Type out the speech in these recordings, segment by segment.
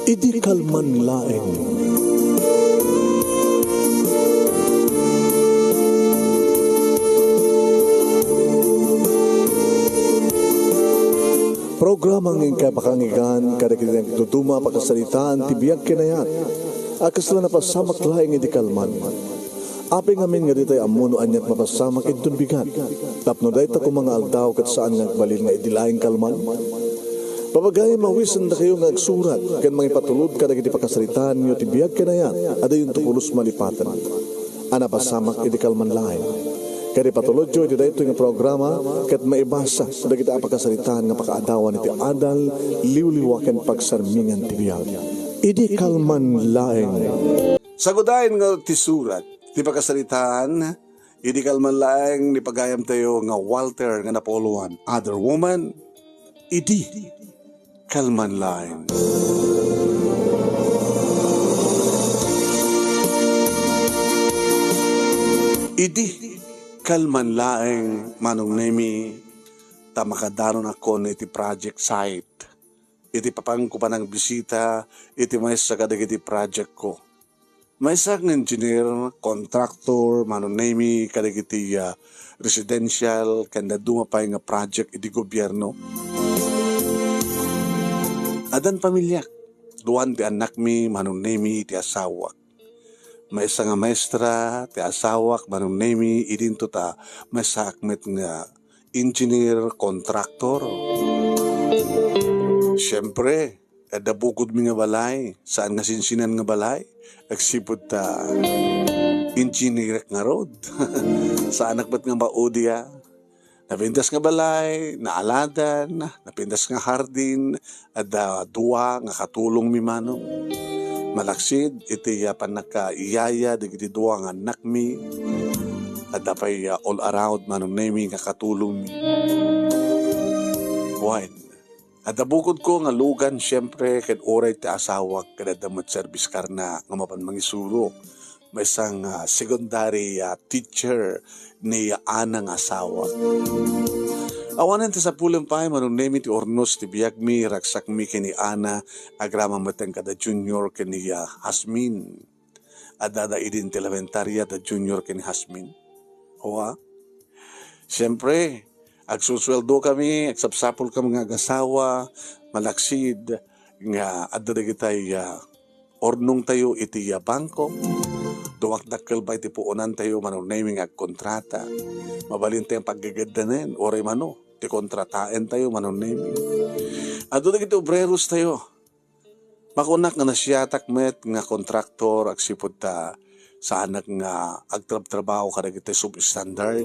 Idi kalman laeng. Programa ng kapakangigan, kada kinang tutuma pakasalitaan, tibiyag kinayat. Akas lang napasamak laing idi kalman. Api ngamin nga ditay amuno anyat mapasamak itun bigat. Tapno dahi ta mga aldaw kat saan nga balil nga idilaing kalman. Papagay mawisan na kayo nga agsurat, kan mga ipatulod kada kiti pakasalitaan nyo tibiyag kinayat, ada yung tupulos malipatan. Anapasamak idi kalman laing. Kaya patulod jo, iti ito yung programa, kat maibasa, da kita apakasalitaan nga pakaadawan iti adal, liwliwaken pagsarmingan tibiyag. Idi kalman laeng. Sagudayin nga ti surat, ti pakasalitaan, idi kalman laeng, ni pagayam tayo nga Walter nga napoluan, other woman, idi kalman laeng. Idi kalman laeng manong nemi tamakadaron ako na iti project site. Iti papang ko pa ng bisita, iti may sa kadag iti project ko. May isang engineer, contractor, manong nemi kadag iti residential, kanda dumapay nga project iti gobyerno. Adan pamilyak, duwan ti anak mi, manong nemi iti asawa. May isa nga maestra, ti asawak, manong nemi, idinto ta, may sakmet nga engineer, contractor. Siyempre, bukod mi nga balay, saan nga sinsinan nga balay, agsipod ta, engineer nga road. Saan nakbat nga maudya, napindas nga balay, naaladan, napindas nga hardin, at duwa nga katulong mi manong. Malaksid, iti panakaiyaya, digiti duwa nga anak mi, at dapay all around manong nemi nga katulong mi. Wine. At bukod ko nga lugan, siyempre, kad oray ti asawag, kada damot service car na nga mapan mangisuro. May isang secondary teacher ni anang asawa. Awanan ti sa pulang pay, manong nemi ti ornos ti biyag mi, raksak mi kini Ana, agrama mateng kada junior kini Hasmin. Adada idin ti elementarya da junior kini Hasmin. Owa. Siyempre, agsusweldo kami, agsapsapol kami nga agasawa, malaksid, nga adada kitay ornong tayo iti bangko. Duwak dakkel ba iti puunan tayo, manong nemi nga kontrata. Mabalin tayong paggagadanin, oray mano. Ti kontratain tayo, manong nemi. At doon ito, obreros tayo. Makunak nga nasyatak met nga kontraktor, agsipod ta sa anak nga agtrab-trabaho kada kita substandard.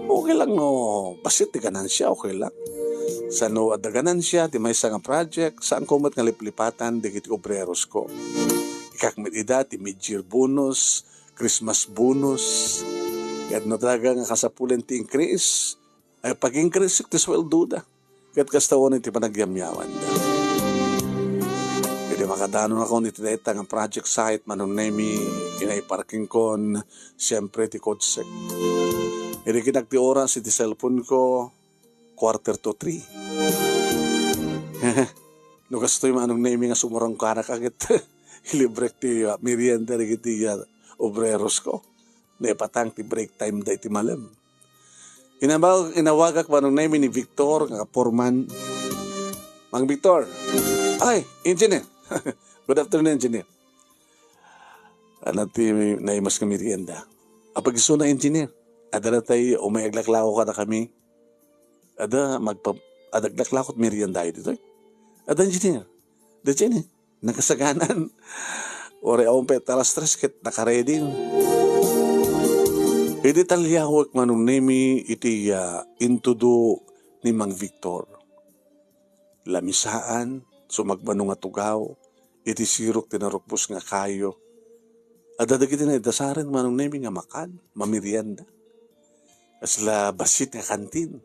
Okay lang no, basit ti ganansya, okay lang. Sa no, at ganansya, ti may nga project, saan kumat nga liplipatan, di kiti obreros ko. Ikakmet ida, ti mid-year bonus, Christmas bonus, at no talaga nga kasapulan ti increase, ay pag-increase ti sweldo da. Kat kastawan iti panagyamyawan da. Hindi makadanon ako niti dayta nga project site, manong nemi, inay parking kon, siyempre ti kodsek. Hindi kinagti oras iti cellphone ko, 2:45. No kastoy manong nemi nga sumurang kanak agit, ilibrek ti merienda iti obreros ko. Naipatang ti break time da iti malam. Inawagak pa nung name ni Victor, nga foreman. Mang Victor, ay, engineer. Good afternoon, engineer. Ano ti naimas kami merienda. Apag iso na engineer, adala tayo, may aglaklako ka na kami. Adaglaklakot merienda dito. Ada engineer, dyan nakasaganan. Ore awang petalas stress kit nakaredy. Iti talyawak manong nemi iti intudo ni Mang Victor. Lamisaan, sumagbanong nga tugaw, iti sirok tinarukpos nga kayo. Adadag iti na idasaran manong nemi nga makan, mamirianda. Asla basit nga kantin.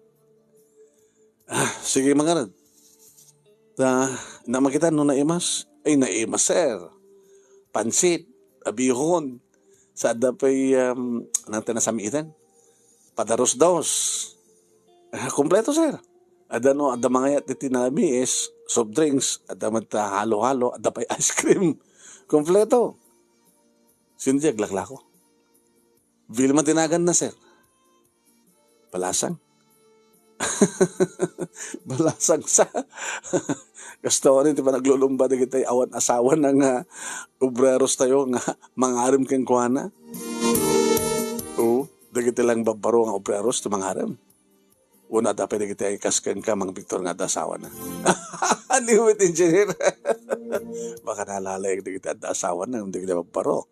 Sige mga rad. Namakitan no naimas? Ay naimas sir. Pansit, abihon. Sa dapay natin nasamitan. Padaros-dos. Kompleto, sir. Ada no, ada mga yat iti nalami is soft drinks, ada mata halo-halo, ada pa ice cream. Kompleto. Sindi aglaklako. Vilma tinagan na, sir. Balasang. Balasang sa. Gusto ko rin, di ba naglulumba na kita awan asawa ng obreros tayo nga mangarim kang kuhana. Oo, dagiti lang babaro nga obreros to mangarim. Una dapat na kita ikaskan ka mang Victor nga asawa na. Liwit engineer. Baka nalalay na kita asawa na, hindi kita babaro.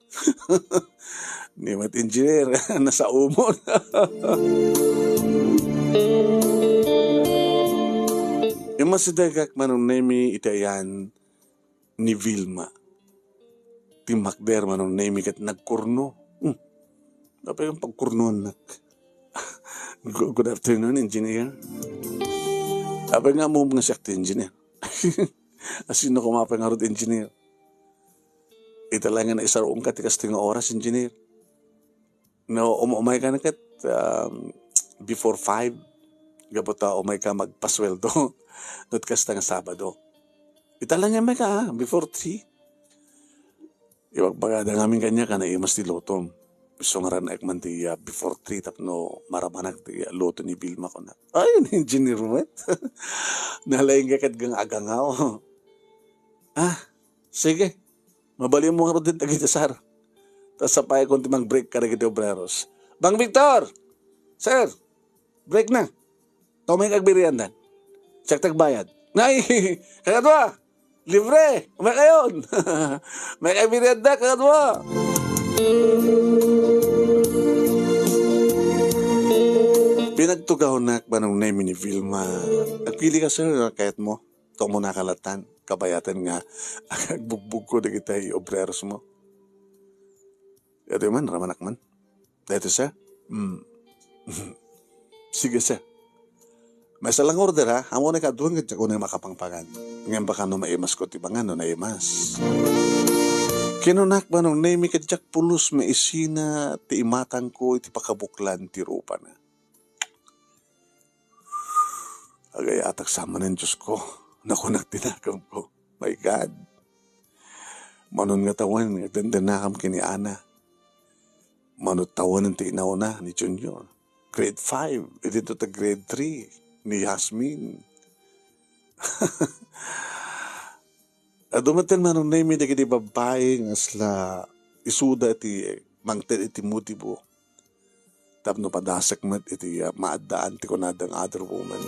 Liwit engineer, nasa umon. Yung masidagak manong nemi itayan ni Vilma. Timakder manong nemi kat nagkurno. Dapat yung pagkurnoan nak. Good afternoon, engineer. Dapat nga mo mga siyak engineer. Asino kumapay nga road engineer. Italangan na isaroong ka tikas tinga oras engineer. No, umay ka na kat before 5. Gabota umay ka magpasweldo. Not kasta nga Sabado. Italangan may ka before 3. Iwag bagada namin kanya ka na imas di lotom. Gusto nga rin ekman ti before 3 tapno maramanak ti loto ni Vilma ko na. Ay, engineer mo. Nalaing kakad gang agangaw. Sige. Mabali mo nga rin din tagita sar. Tapos sapay kung timang break ka na kita obreros. Bang Victor! Sir! Break na. Tumay kagbirian dan. Tsak bayad. Nay! Kakadwa! Libre! Umay kayon! May kagbirian da, kakadwa! Pinagtugaw na banong name ni Vilma. Nagpili ka sir, kahit mo. Ito mo nakalatan. Kabayatan nga. Agbugbog ko na kita obreros mo. Ito man, ramanak man. Dito sir? Sige sir. May salang order ha. Amo na kaduan ka ko na makapangpangan. Ngayon baka no maimas ko tibangan no naimas. Kinunak ba nung name ka jak pulos maisina ti imatang ko iti pakabuklan ti rupa na. Agay atak sama ng Diyos ko. Nakunak tinakam ko. My God. Manon nga tawan nga dandanakam kini Ana. Manot tawan ng tinaw na ni Junior. Grade 5. Ito ta grade 3 ni Yasmin. Dumaten man nung name iti kiti babae nga sla isuda iti mangten iti motibo. Tapno padasak mat iti maadaan ti kunadang other woman.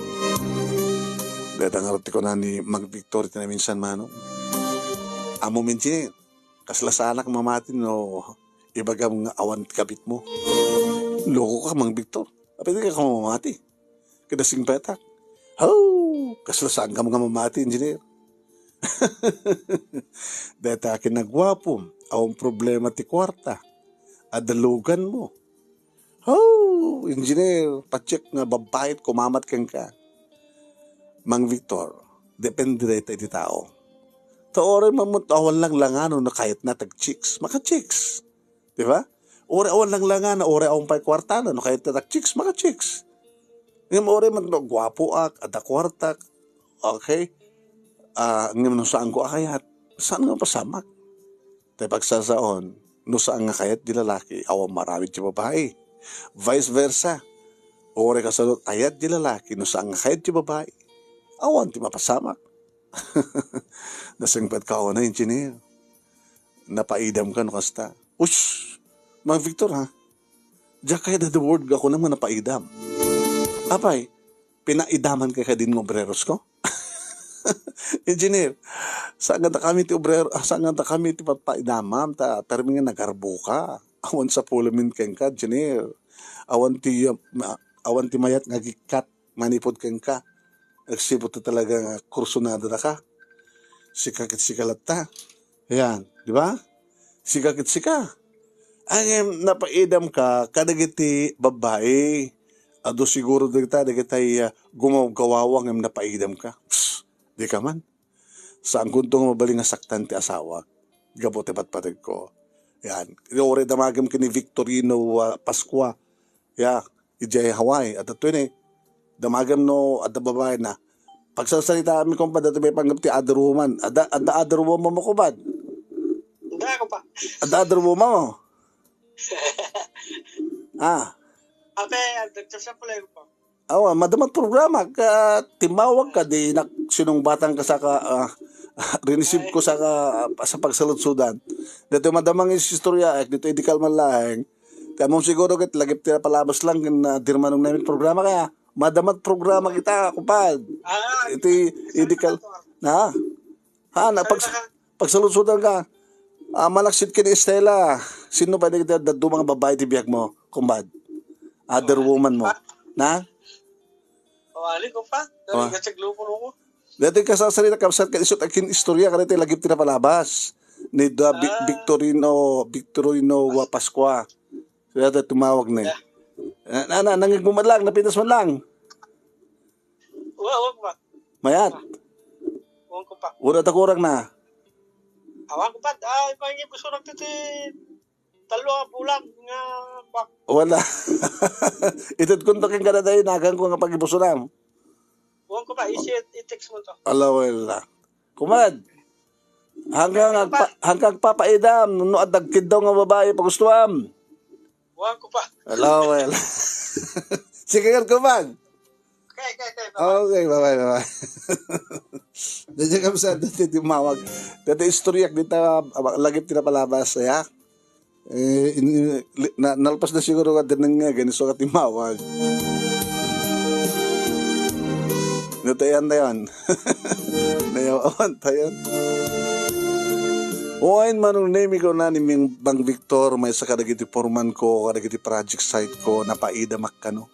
Datang arot ti kunan ni Mag Victor iti na minsan mano. Amo minsin, kaslasanak mamatin no ibagam nga awan ti kapit mo. Loko ka Mang Victor. Apete ka mamamati. Kadasing petak. Kaslasaan ka mga mamati, engineer. Dahil akin nagwapom, awang problema ti kwarta. Adalugan mo. Engineer, pacheck nga babayit, kumamat kang ka. Mang Victor, depende rito iti tao. Taore mamuntawan lang langano na kahit na tag-chicks. Maka-chicks. Diba? Ore awan lang langano, ore awang pa'y kwarta na, no kahit na tag-chicks, maka-chicks. Ngayon ore magwapo ak, ada kwartak. Okay? Ngayon saan ko akayat? Saan nga pasamak? Tayo pagsasaon, no saan nga kayat di lalaki, awang marami di babae. Vice versa. Ore kasalot ayat di lalaki, no saan nga kayat di babae. Awan ti mapasamak. Nasangpat ka ako na, engineer. Napaidam ka no kasta. Ush! Mang Victor ha? Diyan kaya na the word ako naman napaidam. Apay, pinaidaman kaya din ng obreros ko? Engineer, saan nga kami ti obrero, saan nga kami ti papaidamam, tarmi nga nagarbo ka. Awan sa pulamin keng ka, engineer. Awan ti mayat nga gikat, manipod keng ka. Nagsibot na talaga nga kursunada na ka. Sikakit sikalat ta. Ayan, di ba? Sikakit sika. Ang napaidam ka, kadagiti babae. Ado siguro dagitay gumawawang ang napaidam ka. Psst, di ka man. Saan kuntong mabaling nga saktan ti asawa? Gabote patpatag ko. Yan. Ore damagam kini Victorino Pascua. Ya, ijay Hawaii. At ito damagam no at babae na pagsasalita kami kumpad, dati may panggap ti other woman. Ada other woman mo kumpad. Hindi ako pa. Ada other woman mo. Ate, nagsasabi pala ko pa. Awa, madamat programa ka timawag ka di sinong batang ka sa rinisip ko sa sa pagsaludsudan. Dito madamang istorya dito idikal man lang. Kaya mo siguro ket lagip tira palabas lang na dirmanong namin programa kaya madamat programa kita kupad. Iti idikal na. Na pagsaludsudan ka. Malaksit ka ni Estela. Sino ba di mga babae ti biyak mo kumpad? Other woman mo. Na? Ali ko pa. Dali ka saglupo ko. Dati ka sa salita ka sa isot akin istorya ka dito lagip tina palabas ni Victorino Pascua. Kaya dati tumawag na. Nangig mo man lang, napitas man lang. Wag pa. Mayat. Wag ko pa. Ura takurang na. Awang ko pa. Ipangi gusto nagtiti talo bulan nga pak. Wala. Itut kuntakin ka na tayo, nagang ko nga pag-ibusuram. Wag ko pa. I-text mo to. Ala, wala. Kumad. Hanggang papaidam, no adagkid daw nga babae pagustuam. Wag ko pa. Ala, wala. Sige ka, kumad. Okay, bye-bye. Dati kami sa dati tumawag. Dati istoryak dito, lagip tinapalabas, ya. Nalpas na siguro ka din nga, ganito ka timawag. Natayan na yan. Nayawan tayo. Oain manong name ko na ni Bang Victor, may sa kadagiti forman ko, kadagiti project site ko, napaidamak ka no.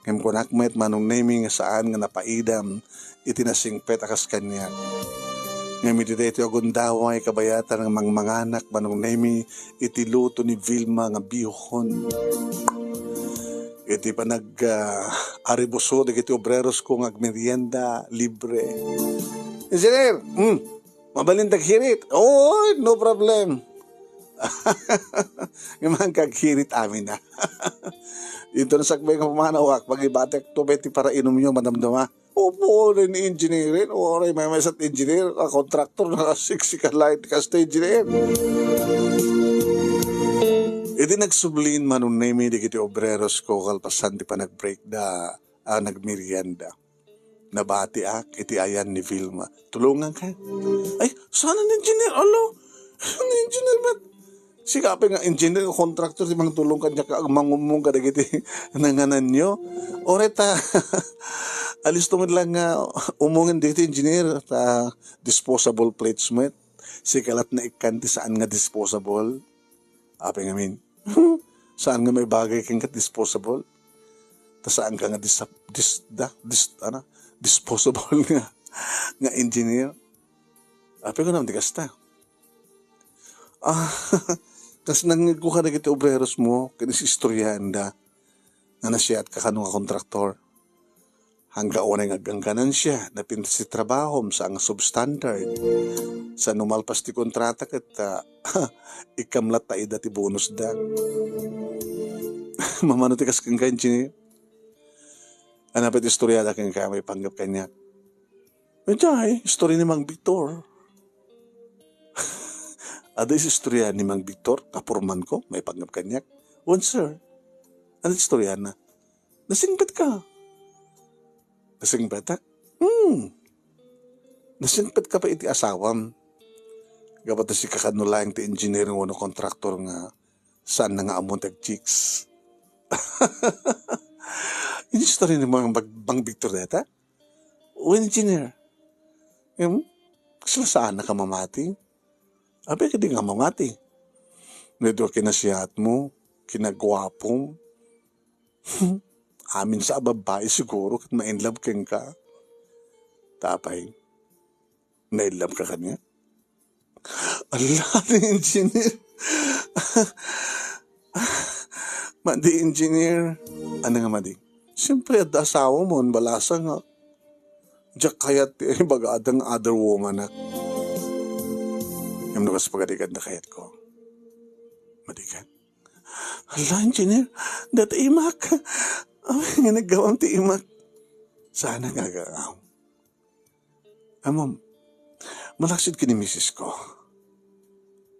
Ngayon ko nakmet manong naming saan nga napaidam, itinasingpet akas kanya. Ngayon dito agundaway kabayatan ng mga anak manong nami itiluto ni Vilma nga bihon. Iti pa aribuso de kiti obreros ko nga merienda libre. Engineer, mabalintag hirit. Oh, no problem. Ngayon kaghirit amin na. Ito na sakbay nga pumanawak, pag-ibatek to beti para inom nyo madamdama. Opo, rin engineerin. O, may isang engineer, contractor, nakasiksikan light cast engineer. Iti nagsublin manong name di kiti obreros ko kalpasan di pa nag-break nagmerienda. Nabati iti ayan ni Vilma. Tulungan ka. Ay, sana ng engineer? Alo, ang engineer ba? Sikapin nga engineer, contractor, di mang tulong kanya ka, mangumong ka na kiti nanganan nyo. Oreta, alis tumid lang umungin dito engineer, disposable plates mo. Sikalat na ikanti saan nga disposable. Api nga min, saan nga may bagay kang disposable? Ta saan ka nga disposable nga engineer? Api ko naman di kasta. Kasi nangig ko ka na kita obreros mo, kinis istoryahan da, na nasiyat ka kanong kontraktor. Hangga unay ngagangganan siya, napinta si trabaho sa ang substandard. Sa numalpas ti kontrata kita, ikamlat ta ida ti bonus da. Mamano ti kas kang engineer? Anapit istorya da kang may panggap kanya. Medya istorya ni Mang Victor. Ada istorya ni Mang Victor, kapurman ko, may panggap kanyak. One sir, ano istorya na? Nasingpet ka. Nasingpet ha? Nasingpet ka pa iti asawam. Kapag si kakanulayang ti engineering wano kontraktor nga saan na nga amon tag-chicks. Yung istorya ni Mang Victor data? O engineer? Kasla saan na ka mamati? Abi ka di nga mamati. Medyo kinasiyat mo, kinagwapong. Amin sa babae siguro kat ma-inlove kang ka. Tapay, na-inlove ka kanya? Allah, engineer. Madi engineer. Ano nga madi? Siyempre at asawa mo, balasa nga. Diyak kayat bagadang other woman na. Yung nakas pagadikan na kayat ko. Madikan. Hala, engineer, dati imak. Ay, nga nagawang ti imak. Sana nga gagaw. Amam, malaksid kini misis ko.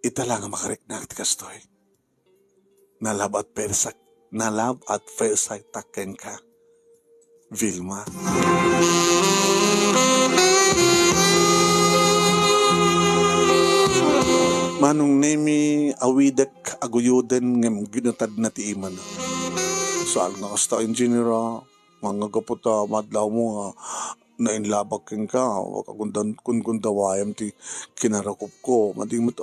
Ita lang ang makarek na ti kastoy. Nalab at first sight taken ka. Vilma. Manong nemi awidak aguyuden ngem ginatad na ti iman. Saan nga kasta engineer mga kaputa madlaw mo nainlabak ken ka kun dawayam ti kinarakop ko madimot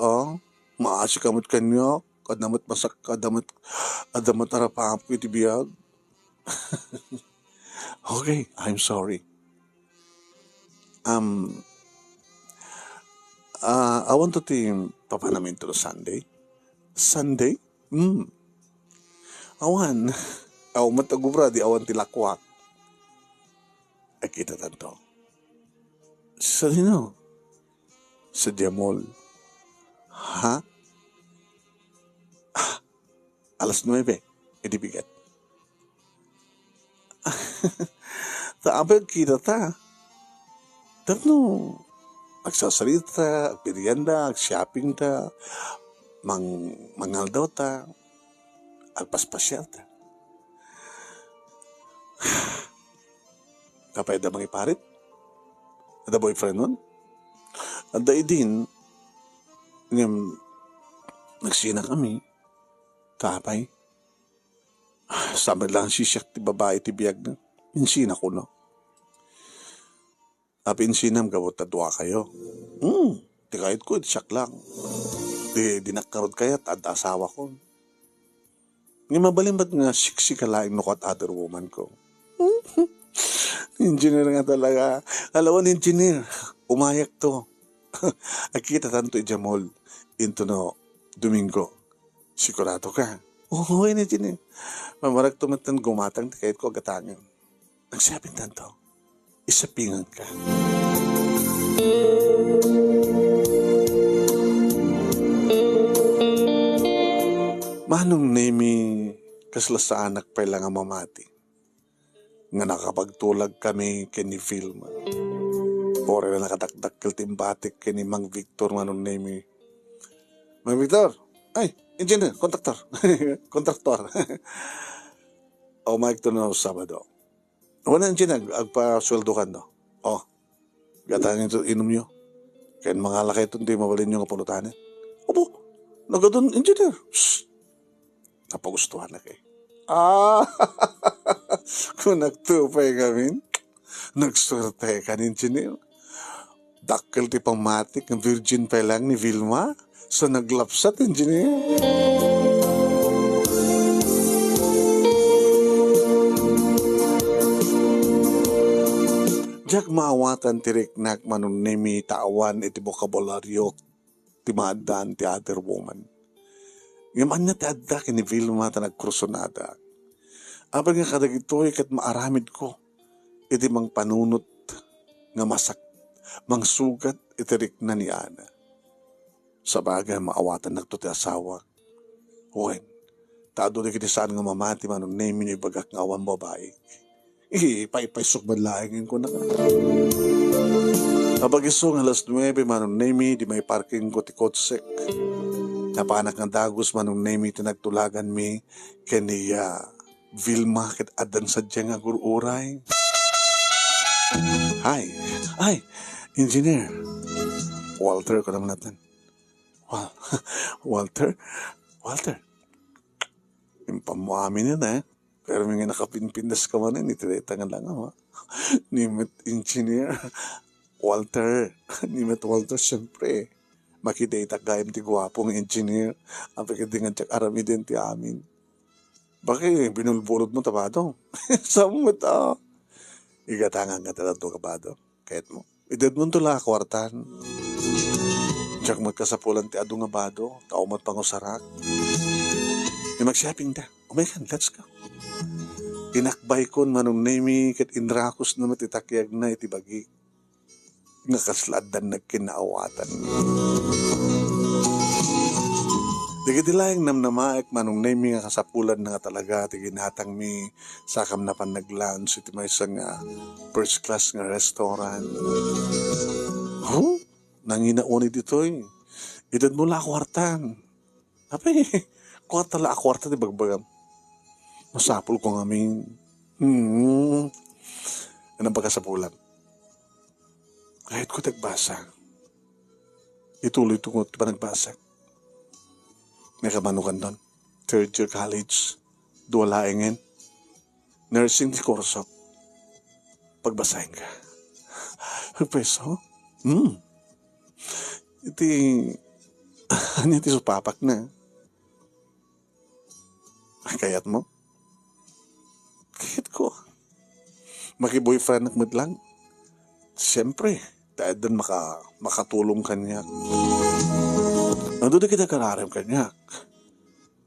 maasi kamot kanya kadamat masak adamat arapap ko iti biyag. Okay, I'm sorry. I want to team papa namin to Sunday. Sunday? Awan. Awan matagubra di awan tilakwak. Ay kita tanto. Sa sino? Sa Diamol. Ha? Alas 9. Edi bigat. Taabag kita ta. Tapno. Agsasalita, agpirianda, ag-shopping ta, mangal daw ta, agpaspasyal ta. Kapay da mga iparit? Ada boyfriend nun? Ada idin, nagsina kami, kapay. Sabi lang sisyak ti babae ti biyag na, insina ko no. Apin sinam gawot na duwa kayo. Di kahit ko, siyak lang. Di nakarod kayat at asawa ko. Nga mabalimbat nga siksika laing nukot other woman ko. Engineer nga talaga. Alawan engineer. Umayak to. Akita tanto ijamol. Into no Domingo. Sigurado ka. Oo, engineer. Mamarak tumatan gumatang di kahit ko agatangin. Nagsabing tanto. Isapingan ka. Manong nemi kasla sa anak pa lang ang mamati. Nga nakapagtulag kami kini Vilma. Ore na nakadakdakkel timbatik kini Mang Victor manong nemi. Mang Victor! Ay, engineer, kontraktor. Kontraktor. O Mike to na Sabado. Wala engineer, agpa-sweldo ka no. Gatangin ito inom nyo. Kaya mga lakay ito, hindi mabalin nyo nga pulutanin. Opo, nagadun engineer. Shhh! Napagustuhan na kayo. Kung nagtupay kami, nagswerte ka ni engineer. Dakkel ti pangmatik, ang virgin pa lang ni Vilma. So naglapsat, engineer. Jak maawatan tirik nak manun nemi tawan iti bokabularyo ti maadan ti other woman. Ngaman na ti adda kini Vilma ta nagkrusonada. Abang nga kadag ito'y kat maaramid ko iti mang panunot nga masak mang sugat itirik na ni Ana. Sa bagay maawatan nagto ti asawa. Huwen, taado di kiti saan nga mamati manun nemi ni bagak nga awan babae. Ipaisok badlaingin ko na ka. Kapag isong alas 9 manong nemi di may parking ko ti kotsek. Napanak ng dagos manong nemi ti nagtulagan mi kaniya Vilma ket adan sa diyang agururay. Hi, engineer. Walter ko naman natin. Walter? Yung pamuamin yun Pero may nga nakapinpindas ka man itireta nga lang Nimit engineer. Walter, syempre. Makita itakayam ti gwapong engineer. Ang pagkadingan tsak arami din ti amin. Bakit binulbulot mo tabado? Samot Igatangan nga talato kabado. Kahit mo. Idad mo tula kwartan. Tsak magkasapulan ti adu nga bado. Taumat pangusarak. May mag-shopping da. Oh my God, let's go. Inakbay kon manong nemi ket indrakos na matitakyag na itibagi. Nga kasladan nagkinaawatan. Digitilayang namnamaek manong nemi nga kasapulan na nga talaga tiginatang mi sakam na pan nag-lunch iti may isang first class nga restaurant. Oh, nanginaunit ito eh. Edad mo la kwartan. Ape, kwarta la kwarta di bagbagam. Masapol ko ngamin. Anong pagkasapulan? Kahit ko nagbasa, ituloy ko pa nagbasa. May kamanukan doon. Third year college, duwalaingin, nursing di kurso. Pagbasahin ka. Peso? Iti, ano iti supapak na. Kayat mo? Kayat ko. Maki-boyfriend nagmadlang. Siyempre, dahil doon makatulong kanya. Nandun na kita kararem kanya.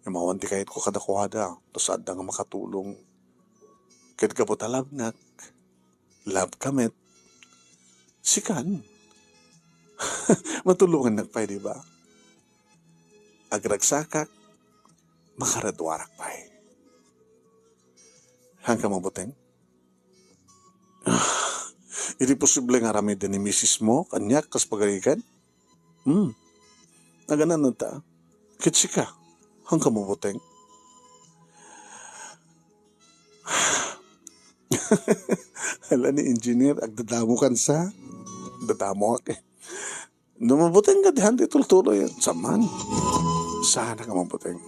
Mawanti kahit ko kadakwada. Tapos adda nga makatulong. Kahit ka po talabnak. Love kamit. Sikan. Matulungan nagpay, di ba? Agragsakak. Makaradwarak pay. Hanggang mabuting. Hindi posible nga rami din ni misis mo, kanyak, kas pagalikan? Naganan na ta. Kitsi ka. Hanggang mabuting. Hala ni engineer, agdadamo kan sa. Dadamo ka eh. Mabuting ka dihan, tulo yan. Saman. Sana ka mabuting.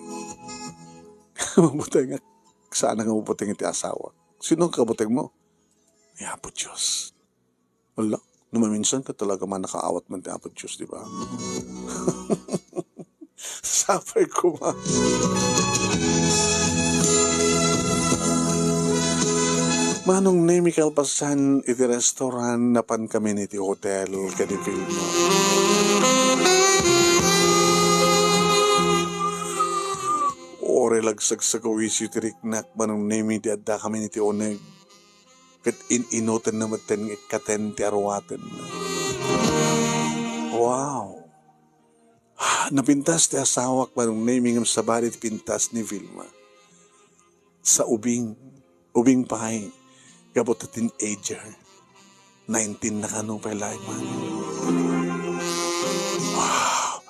Mabuting ka. Sana ka mabuting iti asawa. Sino ang kabuting mo? Ya po Diyos. Wala. Numaminsan ka talaga man nakaawat man ti Apo Diyos, di ba? Sapay ko ma. Manong nemi kalpasan iti restaurant na pan kami niti hotel kadipil mo. Ore lagsag wisi tiriknak manong nemi di adda kami niti oneg. Kat inoten na maten ikaten ti arwaten. Wow! Napintas ti asawak manong naming sa barit pintas ni Vilma. Sa ubing pahay, gabot na teenager. 19 na kanong palay man. Wow!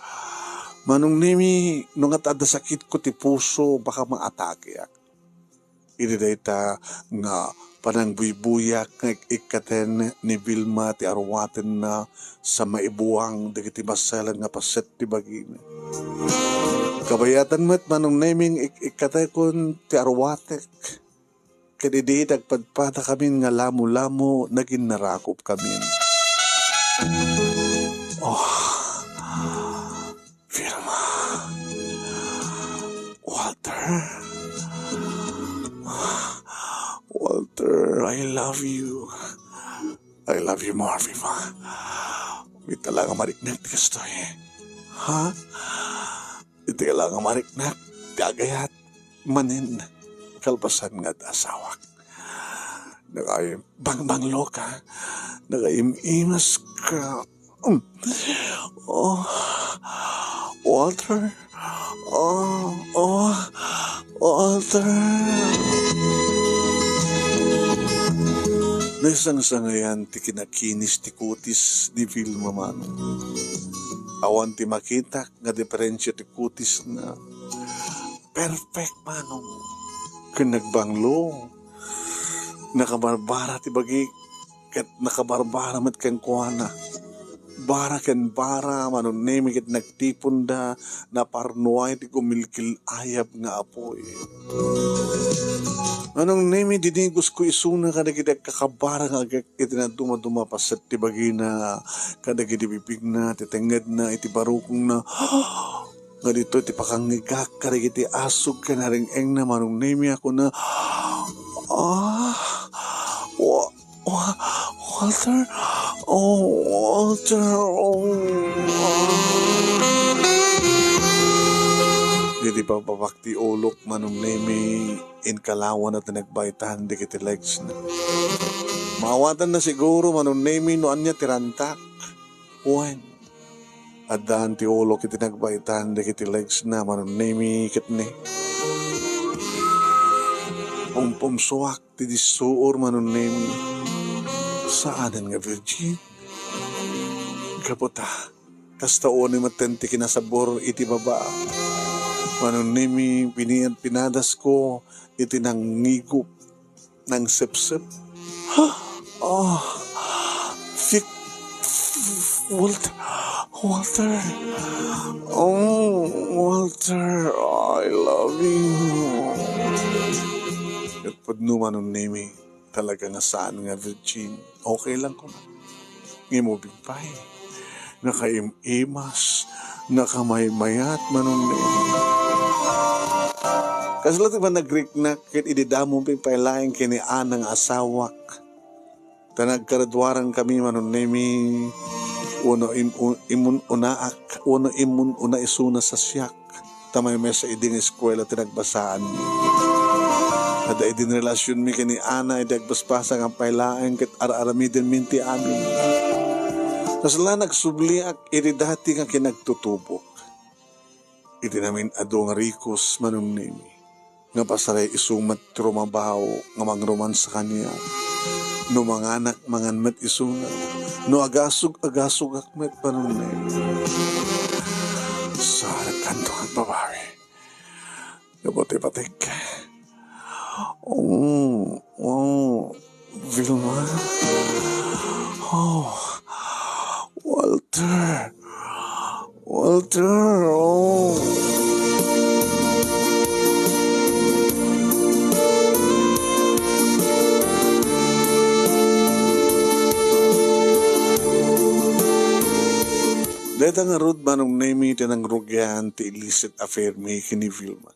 Manong nami, nung at ada sakit ko ti puso, baka maatake ak. Ididayta nga panang buibuyak ng ikaten ni Vilma ti arwaten na sa maibuwang dagiti masalan nga paset ti bagina. Kabayatan mo't manong naming ikatekon ti arwatek. Kadidi dagpadpada kami nga lamo-lamo naging narakop kami. Oh, Vilma, Walter, I love you. I love you more, Vilma. Hindi talaga mariknak ti kastoy. Ha? Hindi talaga mariknak ti agayat manin kalpasan nga asawak. Bang-banglo ka. Nakaimimas ka. Oh, Walter. Walter. Naisang-sangayan ti kinakinis ti kutis ni Vilma man. Awan ti makita nga diferensya ti kutis na perfect manong. Kanagbanglo. Nakabarbara ti bagi kat nakabarbara mat ken kuana. Bara ken bara manong nemi ket nagtipon da na parnuay ti kumilkil ayab nga apoy. Anong nemi dinigos ko isuna kada kita kakabara nga iti na dumaduma pasat ti bagina kada kiti bibig na titenged na iti barukong na nga dito iti pakangigak kada kiti asog ka na ring eng na manong nemi ako na Walter Hindi pa papakti ulok manong nemi in kalawan at nagbaitahan di kiti legs na. Mawatan na siguro manong nemi noan niya tirantak. Uwan. At daan ti ulok iti nagbaitahan di kiti legs na manong nemi kitni. Pumpumsuak ti disuor manong nemi. Saanan nga virgin? Kaputa, kastaon ni matenti kinasabor iti baba. Manon nimi pinadas ko iti nangigop ng sip-sip. Oh, Vic, Walter, Walter. Oh, Walter, I love you. At padnuman ng nimi, talaga nga saan nga Virgin, okay lang ko na. Ngimubing pa'y, nakaimas, nakamaymayat manong nimi. Kasalat ba nag-Greek na kit ididamo pipailaing kini anang asawak. Tanagkaradwaran kami manon nemi uno imun una isuna sa siyak. Tamay may sa iding eskwela tinagbasaan mi. Kada idin relasyon mi kini ana idagbasbasa ng pailaing kit ara-aramidin minti amin. Kasala nagsubliak iti dati nga kinagtutubok. Iti namin adong rikos manon nemi. Nga pasaray isumat trumabaho nga mangroman sa kanya. No mga anak manganmet isunga. No agasog akmet panunay. Sa kanto at babae. Kapote-patik. Vilma. Oh, Walter. Walter, oh. Deta nga rod manong nami tinang rugyan ti illicit affair mi kini Vilma.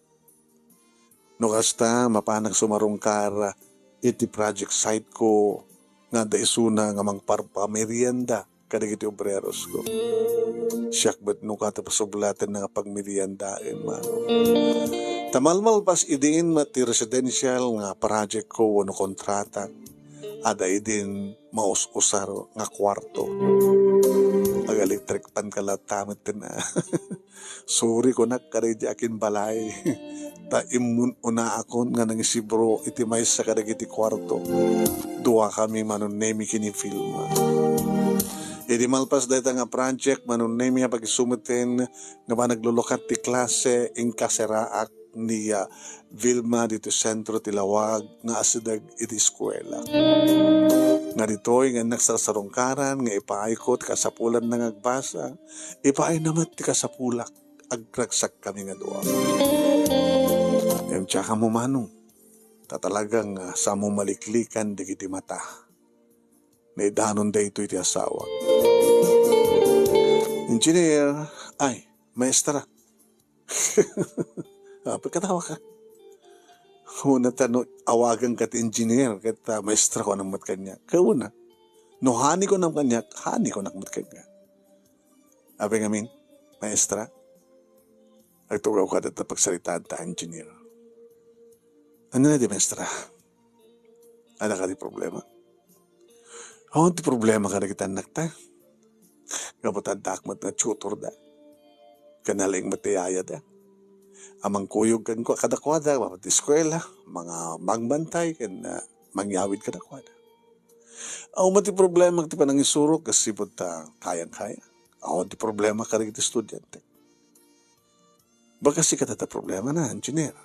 No kasta mapanag sumarong kara iti project site ko nga da isuna nga mang parpamerienda kadagiti obreros ko. Siyak ba't no katapasublatan nga pagmeriendain mano. Tamalmal pas idiin mati residential nga project ko no kontrata. Ada idin maus-usar nga kwarto. Ag-electric pan kalatamit na. Sorry ko na kadagiti akin balay. Ta imun una akon nga nangisibro iti may sa kadagiti kwarto. Dua kami manon nemi kini Vilma. Iti malpas data nga project manon nemi nga pag-sumiten nga ba naglulukat ti klase ing kaseraak ni Vilma dito sentro tilawag nga asidag iti eskwela. Nga dito'y nga nagsasarungkaran nga ipaikot kasapulan na ngagbasa, ipaay naman ti kasapulak agragsak kami nga doa. Yung tsaka mo manong, tatalagang sa mo maliklikan digiti mata. Naidanon da ito iti asawa. Engineer, ay, maestra. Pagkatawa ka. Una tanong, awagan ka ti engineer, kat maestra ko namat kanya. Kauna, no hani ko namat kanya, hani ko namat kanya. Abe ngamin, maestra, agtugaw ka dito pagsalitaan ta engineer. Ano na di maestra? Ano ka di problema? Oh, di problema ka na kita anak ta. Kapatad dakmat na tutor da. Kanaling matiyaya da. Amang kuyog kan ko kadakwada, mapat eskwela, mga magbantay, kan mangyawid kadakwada. Ako mati problema ti panang isurok, kasi po ta kayang-kaya. Ako di problema ka rin iti estudyante. Baka si katata problema na, engineer.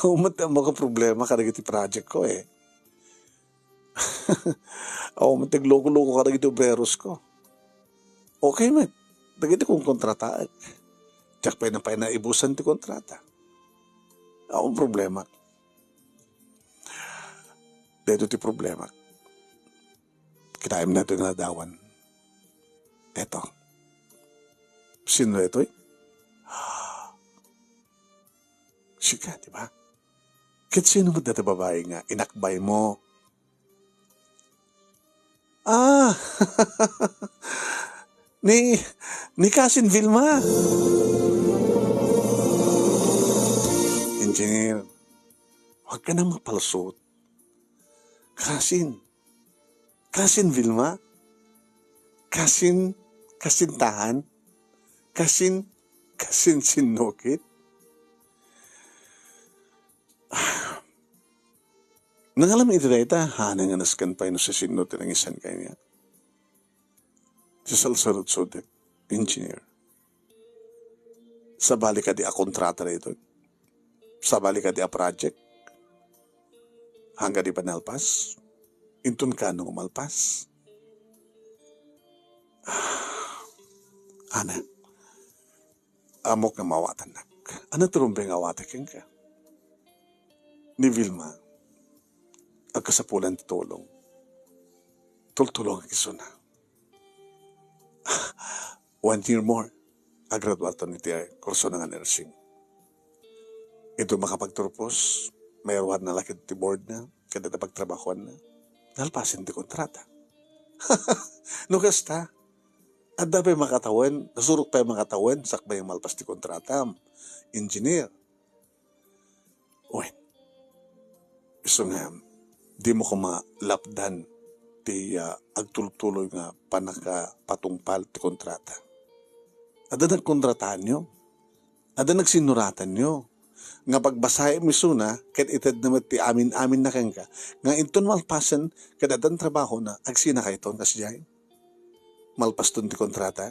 Ako mati ang mga problema ka rin iti project ko eh. Ako mati loko-loko ka rin iti obreros ko. Okay, man. Dagiti kong kontrataan. Tsak pa na ibusan ti kontrata. Akong problema. Dito ti problema. Kinaim na ito na dawan. Eto. Sino ito eh? Sika, di ba? Kit sino mo dati babae nga, inakbay mo. Ah! ni Cousin Vilma. Engineer, huwag ka na mapalusot. Cousin Vilma? Kasintahan? Kasin sinukit? Nangalam iti dayta, hanang anaskan pa ino sa sinut ng isan kanya. Sisal-sarod-sod, engineer. Sa balik ka di a kontrata na ito. Sa balik ka di a project. Hanggang di pa nalpas. Intun ka nung umalpas. Ana, amok na mawatan na. Ano turumbeng awatakin ka? Ni Vilma, agkasapulan tulong. Tultulong ang iso na. 1 year more, agraduato ni Tier, kurso ng nursing. Ito makapagturpos, may award na lakit ti board na, kada na pagtrabahuan na, nalpasin ti kontrata. Nukasta, adda pa yung makatawan, nasurok pa yung makatawan, sakba yung malpas ti kontrata, engineer. Uy, iso nga, di mo ko malapdan ti agtultuloy nga panaka patungpal ti kontrata. Ada nagkontratahan nyo. Ada nagsinuratan nyo. Nga pagbasahe mo suna, ket itad naman ti amin-amin na kang ka. Nga inton malpasan, kadadan trabaho na, agsina ka iton kasiyay. Malpas ton ti kontrata.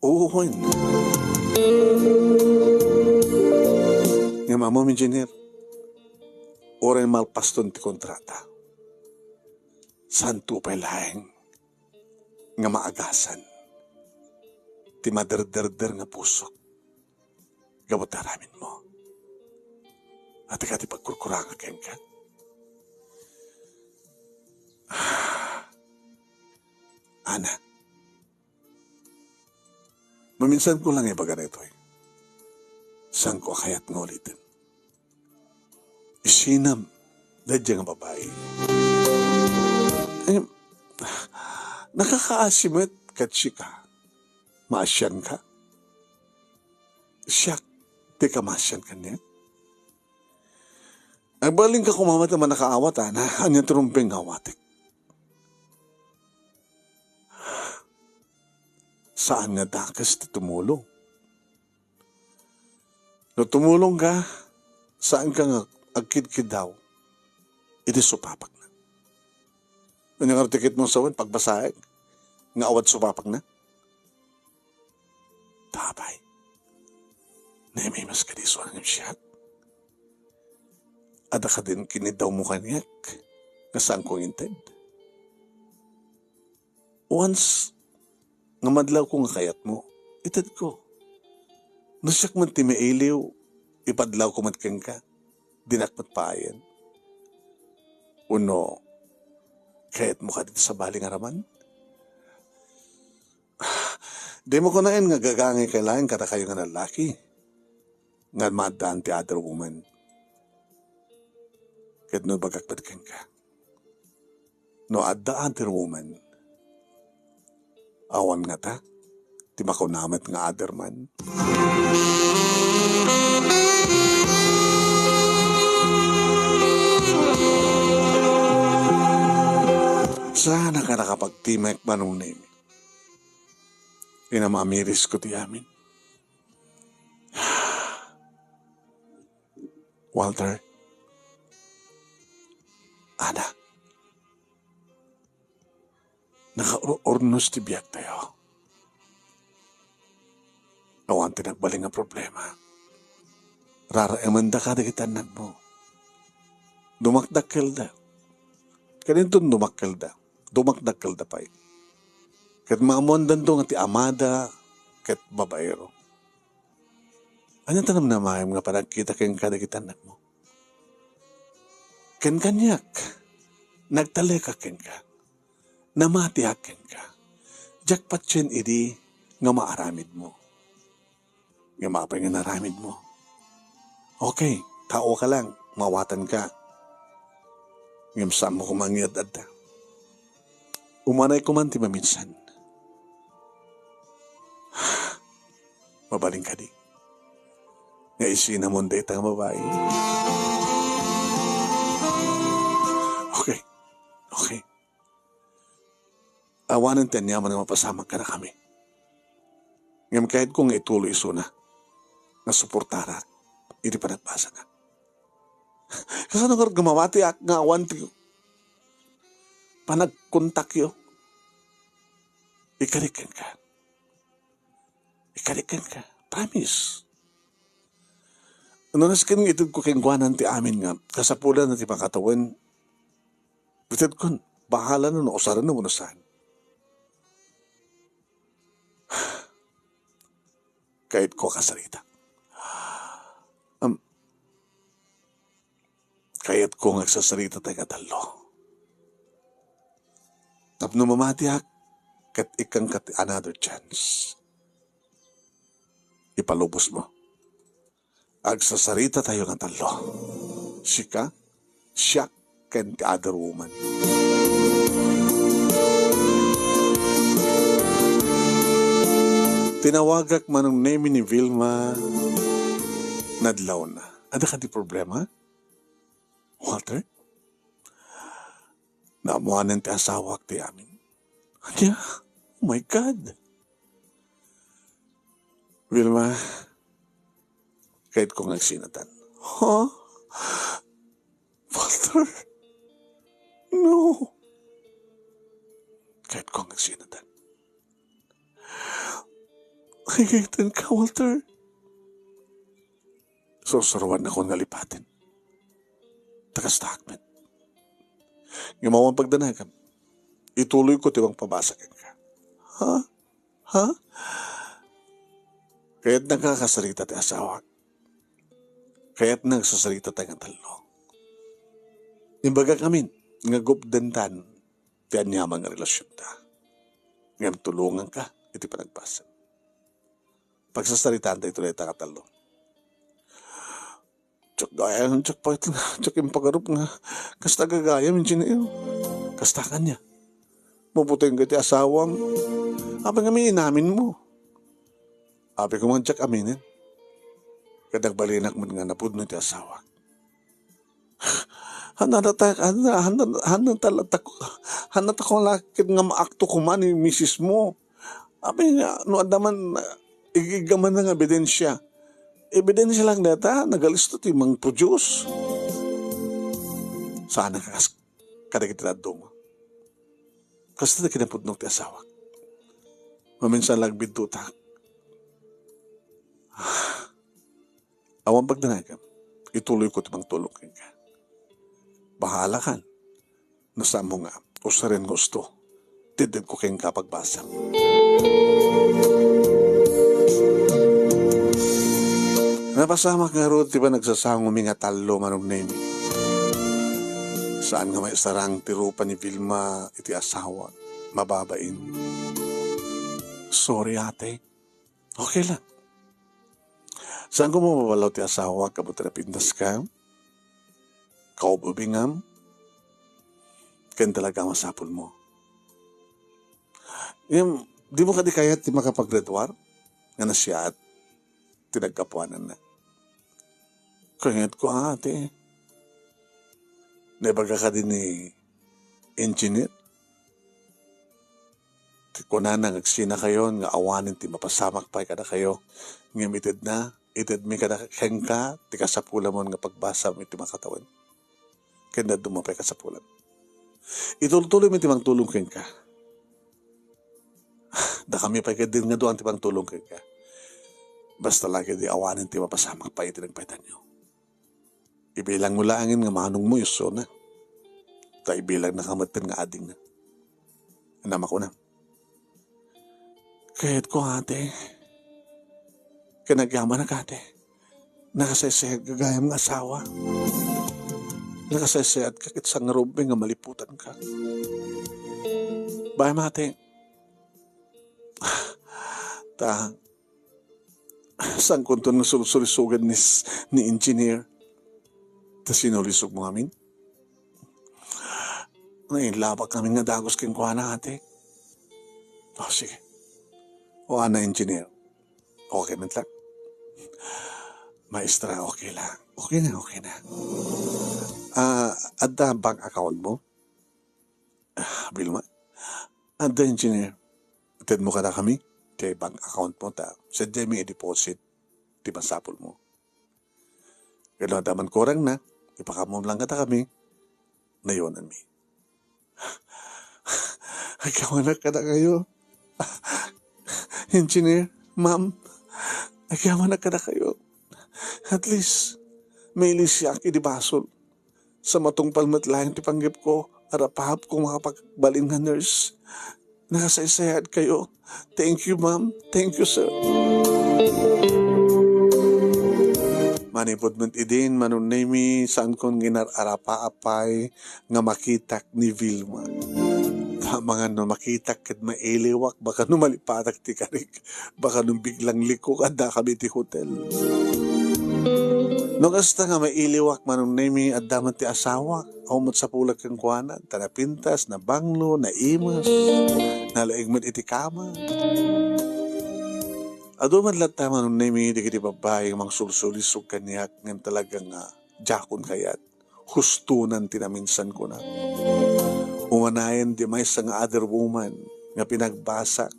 Oo, nga mamo, engineer, oray malpas ton ti kontrata. Santo pa'y lahing nga maagasan ti maderderder nga pusok gabot aramin mo. At ti pagkurkurang keng ka. Ana, maminsan ko lang ibaga nito eh. Saan ko kayat ngulitin? Isinam dadya nga babae. Ay, nakakaasimit kat ka. Maasyan ka. Siya, di ka maasyan ka niya. Ang baling ka kumamat naman nakaawat, na anyan turumping awatik. Saan nga dakas ti tumulong? No tumulong ka, saan ka nga agkid-kid daw, iti supapak na. Kanyang artikit mong sawan, pagbasahin, nga awad supapak na. Tabay, nemimas ka di suwan ng siyat. Ada ka din kinidaw mo kanyak, nga saan kong intend. Once, nga madlaw ko nga kayat mo, itad ko. Nasyak man ti mailiw, ipadlaw ko matkang ka, dinakmat paayan. Uno, kahit mo ka dito sa baling araman? Di mo ko na nga gagangay kailangan kada kayo nga lalaki. Nga maadaan ti other woman. Kahit no bagakpadkan ka. No adda other woman. Awan nga ta. Di makunamat nga other man. Sana ka nakapagtimek manong name. Inamamiris ko ti amin. Walter, Ana, naka-ornos ti biyak tayo. Awan tinagbaling ang problema. Raraeman da kada kitanan mo. Dumakdakkel da. Kanintun dumakkel da. Dumakdakkel da pa'y. Kat maamondan do nga ti amada kat babaero. Ano tanam na mayam nga panagkita keng kadagitan mo? Ken kanyak, nagtaleka ken ka, namati ken ka, jakpat chen idi nga maaramid mo. Nga maapay nga naramid mo. Okay, tao ka lang, mawatan ka. Ngamsam mo kumangyad adda. Umanay kumanti maminsan. Mabaling ka di. Nga isinamon data nga babae. Okay. Awanan tayo niya man mapasama ka na kami. Ngam kahit kung ituloy iso na, nga suportara, hindi pa nagbasa na. Kasi nang gumawati nga awan ti panagkontakyo. Ikarikan ka. Ikarikan ka. Promise. Ano nas kini itid ko kengguanan ti amin nga, kasapulan na ti pangkatawan, itid ko, bahala na no, usaran na mo na saan. Kahit ko kasarita. Kahit ko nagsasarita tayo katalo. Tapno mamatiak, kat ikang kat another chance. Ipalubos mo. Agsasarita tayo ng talo. Sika, siya, and the other woman. Tinawagak man ang name ni Vilma nadlaw na. Ada ka di problema? Walter? Naamuanan ti asawak ti amin. Kaya, oh my God. Vilma, kahit kong nagsinatan. Huh? Walter? No. Kahit kong nagsinatan. Kaitan ka, Walter. Susuruan ako ng lipatin. Tagastakmen. Ngumawang pagdanagan. Ituloy ko tiwang pabasakin ka. Ha? Ha? Kaya't nagkakasarita ti asawa. Kaya't nagsasalita tayo ng talo. Imbaga kami, nga gupdentan, ti anyamang nga relasyon ta. Ngam tulungan ka, iti panagpasan. Pagsasalitaan tayo ito na itakatalo. Tsak gaya ng tsak pa ito nga, tsak yung pagarup nga, kasta gagaya, minsin na yun. Kasta ka niya. Mabuting ka ti asawam. Abi nga may inamin mo. Abi ko mga tsak aminin. Kadagbalinak mo nga napud na ti asawa. Hanat ako lakit nga maakto ko man yung misis mo. Abi nga, no adaman, igigaman na nga ebidensya. Ebidensya lang data, nagalisto ti mang produce. Sana ka kada kitinado mo. Kasi na kinapudnog ti asawa. Maminsan lang bintutak. Awang pagdanagan, ituloy ko timang tulog ka. Bahala kan. Nasa mo nga, usarin gusto. Tidid ko kayong kapagbasa. Napasama nga ro, di ba nagsasangong mga talo manong name. Saan nga may sarang tirupa ni Vilma iti asawa, mababain. Sorry ate, okay lang. Saan ko mababalaw ti asawa, kabuti na pindas ka? Kaububingam? Kan talaga masapol mo. Di mo ka di kaya ti makapag-graduar? Nga na siya at tinagkapuanan na. Kayat ko ate. Nabaga ka din ni engineer. Kung na nagsina kayo, nga awanin ti mapasamak pa kada kayo. Nga mitid na, itid mi kada hengka, ti kasapula mo nga pagbasa mo iti makatawan. Kaya na dumapay kasapulan. Ituloy mo ti mang tulong hengka. Da kami pa din nga doon ti mang tulong hengka. Basta lagi di awanin ti mapasamak pa iti nagpaitan nyo. Ibilang mo langin nga manong mo yuso na. Ta ibilang nakamatin nga ading na. Anama ko na. Kahit ko ate, kinagyaman na kate, nakasaysayag gagayam ng asawa. Nakasaysayag kakit sa ngarubing nga maliputan ka. Bye mate. Saan kunto ng sulisugan ni engineer? Ta sinulisog mo amin? Nainlabak kami nga dagos king kuha na ate. Oh, sige. O ana engineer. Okay man lang. Maestra, okay lang. Okay na, okay na. Adda bank account mo? Vilma? Adda engineer. Atid mo ka na kami? Kaya bank account mo ta. Sa demi i-deposit. Di masapol mo. Kaya daman korang na. Ipakamom lang kata kami. Nayonan mi. Agyawanak ka na kayo. Engineer, ma'am, agyawanak ka na kayo. At least, may ilisyak idibasol. Sa matong palmatlayan ti panggip ko, arapahap kong makapagbalin nga nurse. Nakasaysayad kayo. Thank you, ma'am. Thank you, sir. Manipod man idin, manunemi, saan kong ginararapa-apay nga makitak ni Vilma. Mga no makitak kat mailiwak, baka no malipatak ti karik, baka no biglang liko kada kami ti hotel. No kasta nga mailiwak manunemi at damat ti asawa, aumot sa pulag kang kuwanan, tanapintas, na banglo, na imas, nalaig man iti kama. Ado man lahat tama nung nemi, di kiti babae, mang sulsulisog kanyak, ngayon talagang jakon kayat, hustunan tinaminsan ko na. Umanayan di may isang other woman, nga pinagbasa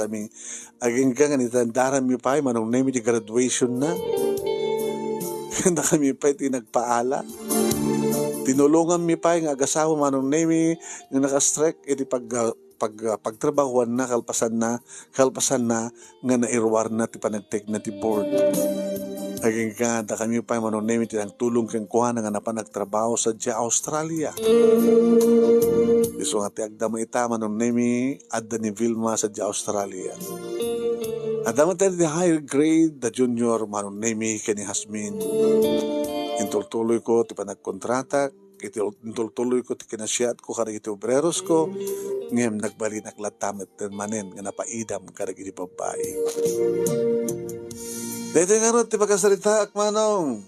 mi, aging ka nga nitandaran mi pa, manong nemi di graduation na. Kanda kami pa tinagpaala. Tinulungan mi pa, nga agasawa manong nemi, nga nakastrike, iti pagtrabahuan na kalpasan na nga nairwar na ti panagtek na ti board. Aging kada kami pa manunemi ti ang tulong kang kuha nga napanagtrabaho sa Australia. Iso nga ti agdama ita manunemi adda ni Vilma sa Australia. Adama tayo ti higher grade da junior manunemi kani Hasmin. Intultuloy ko ti panagkontrata, intultuloy ko ti kinasiyat ko karag iti obreros ko. Ngayon nagbali naklatamat ng manen nga napaidam karag iti babae. Dito nga ron, ti pagkasalita akmanong.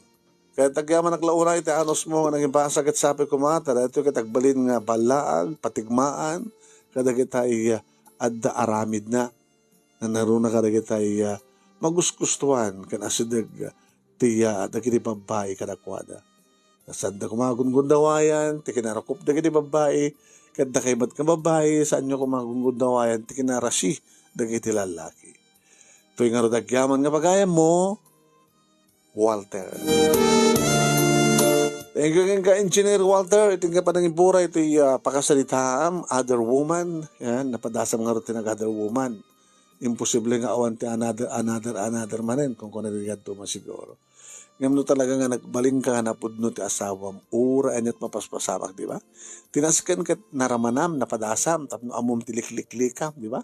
Kaya tagyaman naklauna iti anos mo nga naging basag at sabi ko mata. Dito katagbalin nga balaag, patigmaan. Kadag itay adda aramid na. Na naruna kadag itay magusgustuhan. Kanasidag tiya dagiti babae kadakwada. Nasanda kumagungundawayan, ti kinarakop dagiti babae. Kada kay mat ka babae, saan nyo kumagungundawayan, ti kinarasi dagiti lalaki. Ito'y nga rodagyaman nga pagayam mo, Walter. Thank you ka, Engineer Walter. Ito nga pa nang ibura, ito'y pakasalitaam, other woman. Yan, napadasam nga rin other woman. Imposible nga awan ti another manen, kung kunarigad to masiguro. Ngayon no talaga nga nagbaling ka na pudno ti asawam, ura anyat mapaspasamak, di ba? Tinaskan kat naramanam, napadasam, tapno amom tilikliklikam, di ba?